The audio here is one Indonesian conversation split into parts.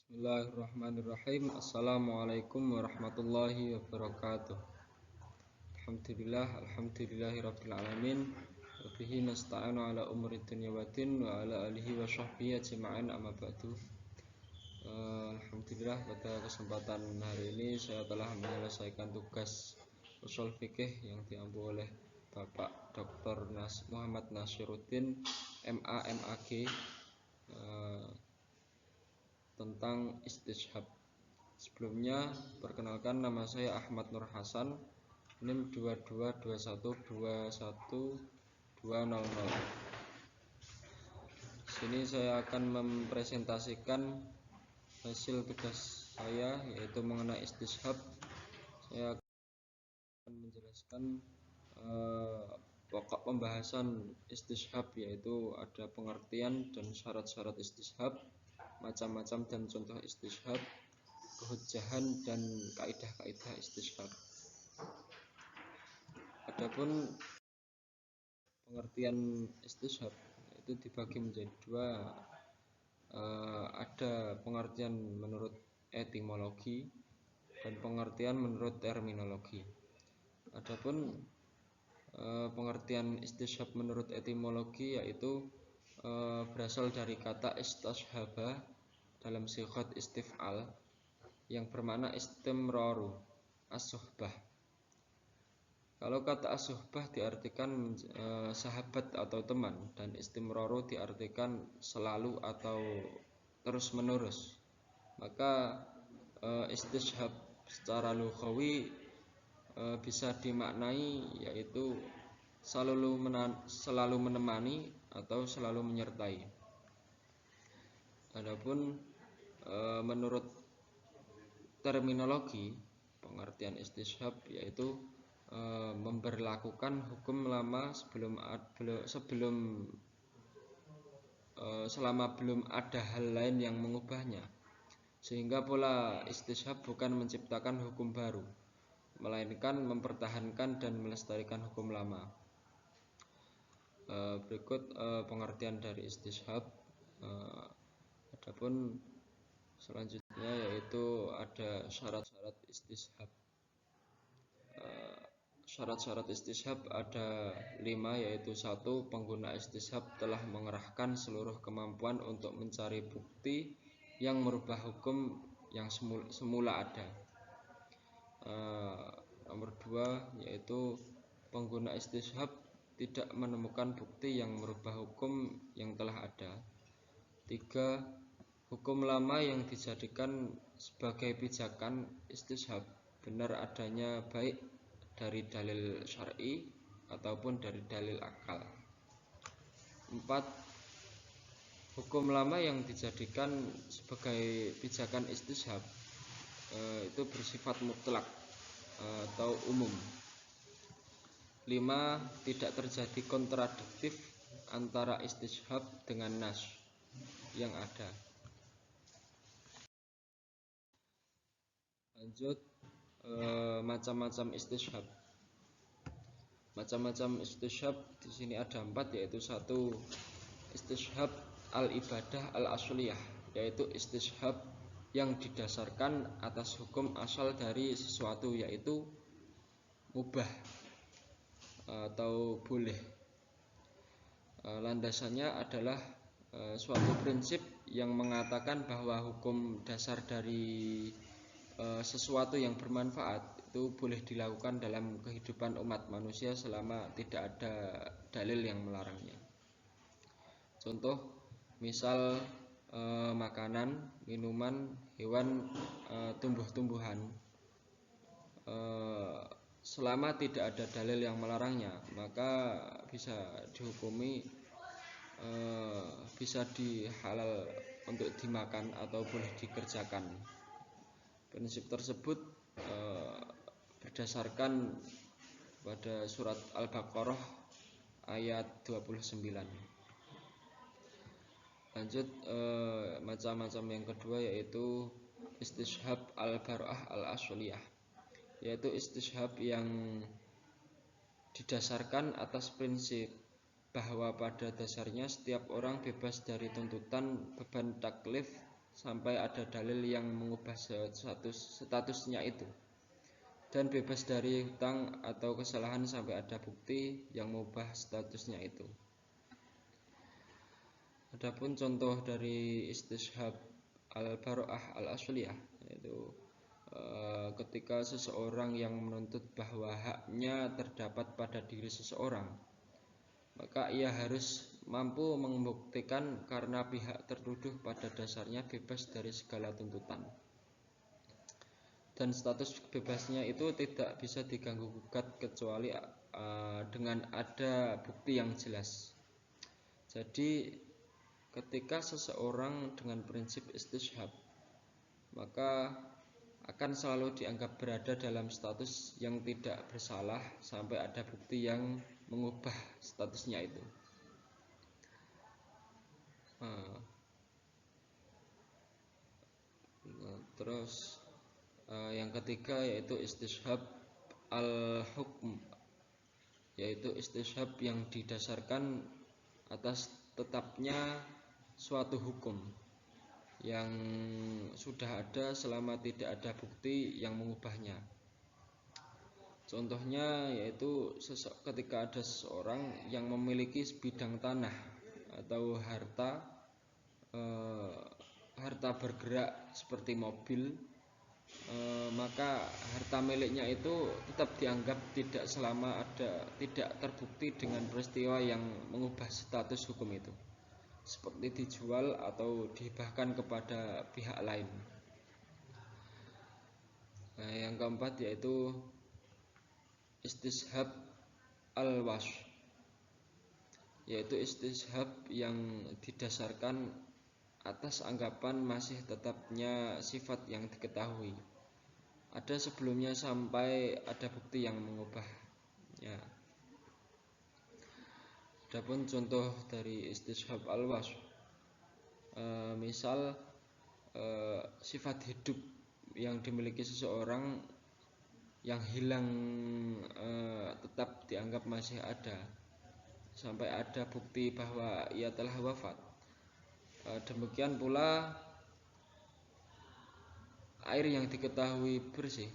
Bismillahirrahmanirrahim. Assalamualaikum warahmatullahi wabarakatuh. Alhamdulillahirabbil alamin. Wa bihi nasta'inu ala umuri dunya waddin wa ala alihi wa sahbihi ajma'in amma ba'du. Alhamdulillah, pada kesempatan hari ini saya telah menyelesaikan tugas ushul fikih yang diampu oleh Bapak Dr. Muhammad Nashiruddin MA MAG tentang istishab. Sebelumnya, perkenalkan, nama saya Ahmad Nur Hasan, NIM 2221212000. Sini saya akan mempresentasikan hasil tugas saya, yaitu mengenai istishab. Saya akan menjelaskan pokok pembahasan istishab, yaitu ada pengertian dan syarat-syarat istishab, macam-macam dan contoh istishab, kehujjahan dan kaidah-kaidah istishab. Adapun pengertian istishab itu dibagi menjadi dua. Ada pengertian menurut etimologi dan pengertian menurut terminologi. Adapun pengertian istishab menurut etimologi yaitu berasal dari kata istashaba dalam sighat istif'al yang bermakna istimraru as-suhbah. Kalau kata as-suhbah diartikan sahabat atau teman, dan istimraru diartikan selalu atau terus-menerus. Maka istishab secara lughawi bisa dimaknai yaitu selalu menemani atau selalu menyertai. Adapun menurut terminologi, pengertian istishab yaitu memberlakukan hukum lama selama belum ada hal lain yang mengubahnya, sehingga pola istishab bukan menciptakan hukum baru, melainkan mempertahankan dan melestarikan hukum lama. Berikut pengertian dari istishab. Adapun selanjutnya yaitu ada syarat-syarat istishab. Syarat-syarat istishab ada 5, yaitu 1. Pengguna istishab telah mengerahkan seluruh kemampuan untuk mencari bukti yang merubah hukum yang semula ada. Nomor 2 yaitu pengguna istishab tidak menemukan bukti yang merubah hukum yang telah ada. 3. Hukum lama yang dijadikan sebagai pijakan istishab benar adanya baik dari dalil syar'i ataupun dari dalil akal. 4. Hukum lama yang dijadikan sebagai pijakan istishab itu bersifat mutlak atau umum. 5. Tidak terjadi kontradiktif antara istishab dengan nas yang ada. Lanjut, macam-macam istishab. Macam-macam istishab di sini ada 4, yaitu 1. Istishab al-ibadah al-asliyah, yaitu istishab yang didasarkan atas hukum asal dari sesuatu, yaitu mubah atau boleh. Landasannya adalah suatu prinsip yang mengatakan bahwa hukum dasar dari sesuatu yang bermanfaat itu boleh dilakukan dalam kehidupan umat manusia selama tidak ada dalil yang melarangnya. Contoh, misal makanan, minuman, hewan, tumbuh-tumbuhan, selama tidak ada dalil yang melarangnya, maka bisa dihukumi bisa dihalal untuk dimakan atau boleh dikerjakan. Prinsip tersebut berdasarkan pada surat Al-Baqarah ayat 29. Lanjut, macam-macam yang kedua yaitu istishab al-bara'ah al-asliyah, yaitu istishab yang didasarkan atas prinsip bahwa pada dasarnya setiap orang bebas dari tuntutan beban taklif sampai ada dalil yang mengubah statusnya itu, dan bebas dari hutang atau kesalahan sampai ada bukti yang mengubah statusnya itu. Adapun contoh dari istishab al-bara'ah al-asliyah, yaitu ketika seseorang yang menuntut bahwa haknya terdapat pada diri seseorang, maka ia harus mampu membuktikan karena pihak tertuduh pada dasarnya bebas dari segala tuntutan, dan status bebasnya itu tidak bisa diganggu gugat kecuali dengan ada bukti yang jelas. Jadi ketika seseorang dengan prinsip istishab, maka akan selalu dianggap berada dalam status yang tidak bersalah sampai ada bukti yang mengubah statusnya itu. Terus yang ketiga yaitu istishab al-hukm, yaitu istishab yang didasarkan atas tetapnya suatu hukum yang sudah ada selama tidak ada bukti yang mengubahnya. Contohnya yaitu ketika ada seseorang yang memiliki sebidang tanah atau harta bergerak seperti mobil, maka harta miliknya itu tetap dianggap tidak selama tidak terbukti dengan peristiwa yang mengubah status hukum itu, seperti dijual atau dihibahkan kepada pihak lain. Yang keempat yaitu istishab al-wasf, yaitu istishab yang didasarkan atas anggapan masih tetapnya sifat yang diketahui ada sebelumnya sampai ada bukti yang mengubahnya. Adapun contoh dari istishab al-wasf, misal sifat hidup yang dimiliki seseorang yang hilang tetap dianggap masih ada sampai ada bukti bahwa ia telah wafat. Demikian pula air yang diketahui bersih,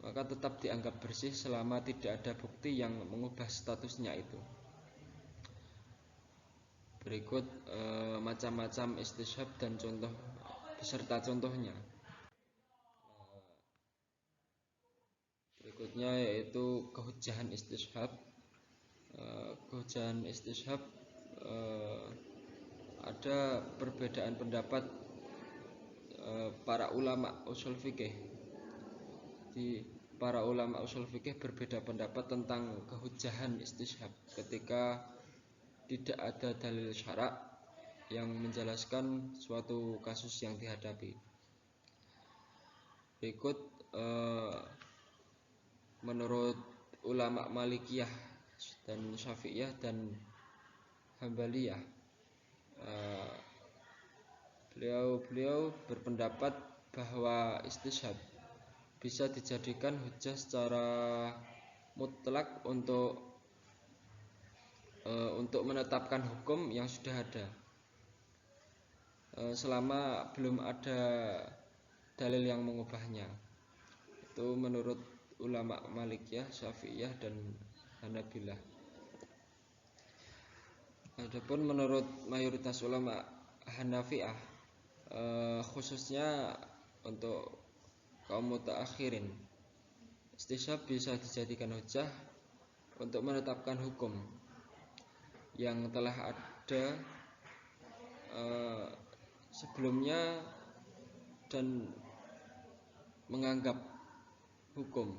maka tetap dianggap bersih selama tidak ada bukti yang mengubah statusnya itu. Berikut macam-macam istishab dan contoh beserta contohnya. Berikutnya yaitu kehujahan istishab. Kehujahan istishab ada perbedaan pendapat para ulama ushul fikih. Para ulama ushul fikih berbeda pendapat tentang kehujahan istishab ketika tidak ada dalil syarak yang menjelaskan suatu kasus yang dihadapi. Berikut menurut ulama Malikiyah dan Syafi'iyah dan Hambaliyah, beliau berpendapat bahwa istishab bisa dijadikan hujjah secara mutlak untuk menetapkan hukum yang sudah ada, selama belum ada dalil yang mengubahnya. Itu menurut ulama Malikiyah, Syafi'iyah dan Hanabilah. Adapun menurut mayoritas ulama Hanafi'ah, khususnya untuk kaum mutaakhirin, istishab bisa dijadikan hujjah untuk menetapkan hukum yang telah ada sebelumnya dan menganggap hukum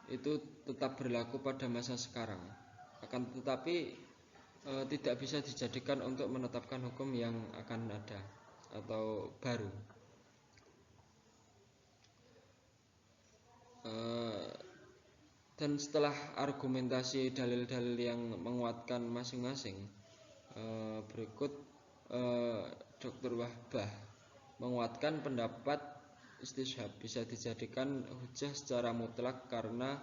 itu tetap berlaku pada masa sekarang, akan tetapi tidak bisa dijadikan untuk menetapkan hukum yang akan ada atau baru. Dan setelah argumentasi dalil-dalil yang menguatkan masing-masing, berikut Dr. Wahbah menguatkan pendapat istishab bisa dijadikan hujjah secara mutlak karena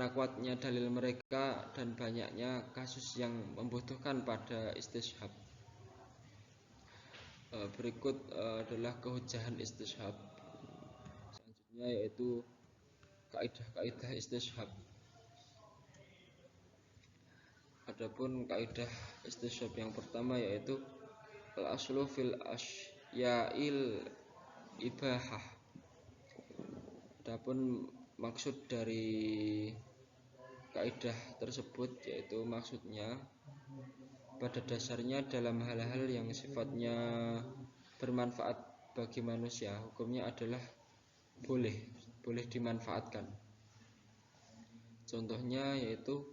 kuatnya dalil mereka dan banyaknya kasus yang membutuhkan pada istishab. Berikut adalah kehujahan istishab. Selanjutnya yaitu kaidah-kaidah istishab. Adapun kaidah istishab yang pertama yaitu al-aslu fil asya'il ibahah. Adapun maksud dari kaidah tersebut yaitu maksudnya pada dasarnya dalam hal-hal yang sifatnya bermanfaat bagi manusia, hukumnya adalah boleh dimanfaatkan. Contohnya yaitu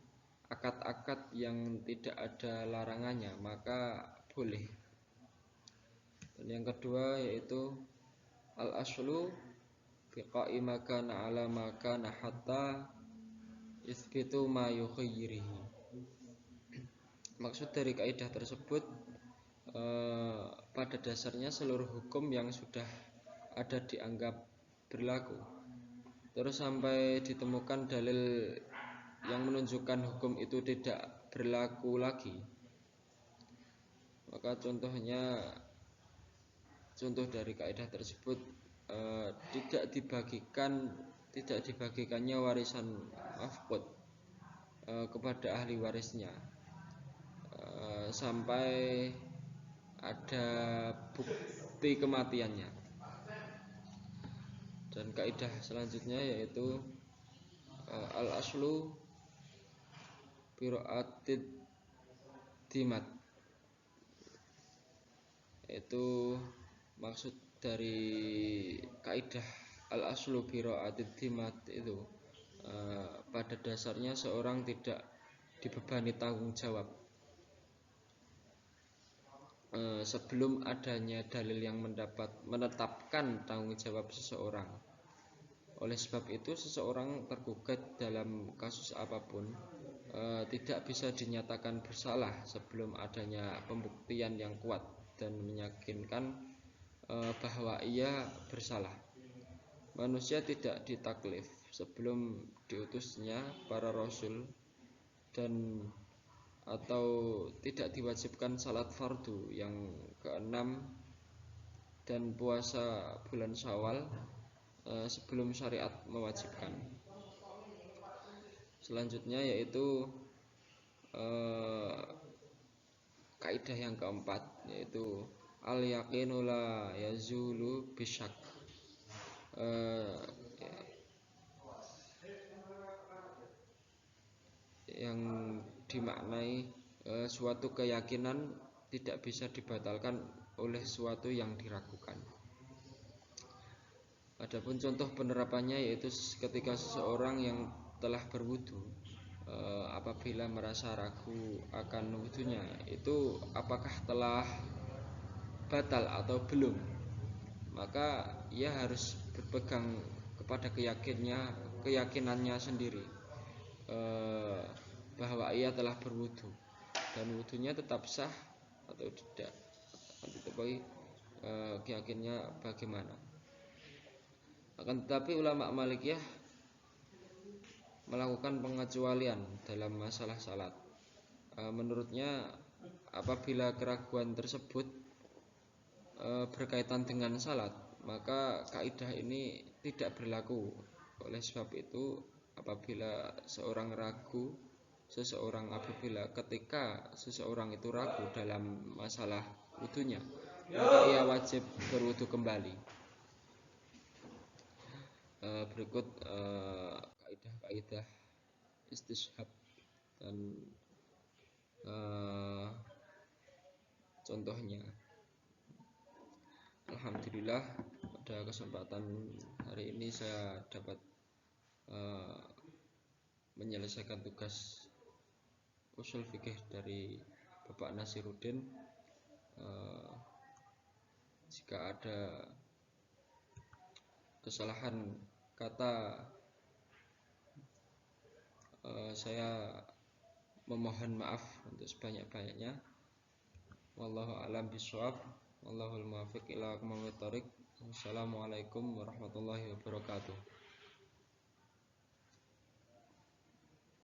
akad-akad yang tidak ada larangannya, maka boleh. Dan yang kedua yaitu al-aslu biqa'i makana ala makana hatta isbitu ma yukhayyirihi. Maksud dari kaidah tersebut pada dasarnya seluruh hukum yang sudah ada dianggap berlaku, terus sampai ditemukan dalil yang menunjukkan hukum itu tidak berlaku lagi. Maka contoh dari kaidah tersebut tidak dibagikannya warisan mafqud kepada ahli warisnya sampai ada bukti kematiannya. Dan kaidah selanjutnya yaitu al-aslu bira'atid dimat, yaitu maksud dari kaidah al-aslu bira'atid dimat itu pada dasarnya seorang tidak dibebani tanggung jawab sebelum adanya dalil yang menetapkan tanggung jawab seseorang. Oleh sebab itu seseorang tergugat dalam kasus apapun tidak bisa dinyatakan bersalah sebelum adanya pembuktian yang kuat dan meyakinkan bahwa ia bersalah. Manusia tidak ditaklif sebelum diutusnya para rasul dan atau tidak diwajibkan salat fardu yang ke-6 dan puasa bulan Syawal sebelum syariat mewajibkan. Selanjutnya yaitu kaidah yang keempat yaitu al-yaqinu la yazulu bisyak. Yang dimaknai suatu keyakinan tidak bisa dibatalkan oleh suatu yang diragukan. Adapun contoh penerapannya yaitu ketika seseorang yang telah berwudu apabila merasa ragu akan wudunya itu apakah telah batal atau belum, maka ia harus berpegang kepada keyakinannya sendiri bahwa ia telah berwudu dan wudunya tetap sah atau tidak. Nanti keyakinannya bagaimana. Akan tetapi ulama Malikiyah melakukan pengecualian dalam masalah salat. Menurutnya apabila keraguan tersebut berkaitan dengan salat, maka kaidah ini tidak berlaku. Oleh sebab itu apabila ketika seseorang itu ragu dalam masalah wudunya, maka ia wajib berwudu kembali. Berikut kaidah-kaidah istishab dan contohnya. Alhamdulillah pada kesempatan hari ini saya dapat menyelesaikan tugas usul fikih dari Bapak Nasiruddin. Jika ada kesalahan kata saya memohon maaf untuk sebanyak-banyaknya. Wallahu a'lam bishawab. Wallahul muwaffiq ila aqwamit thoriq. Wassalamualaikum warahmatullahi wabarakatuh.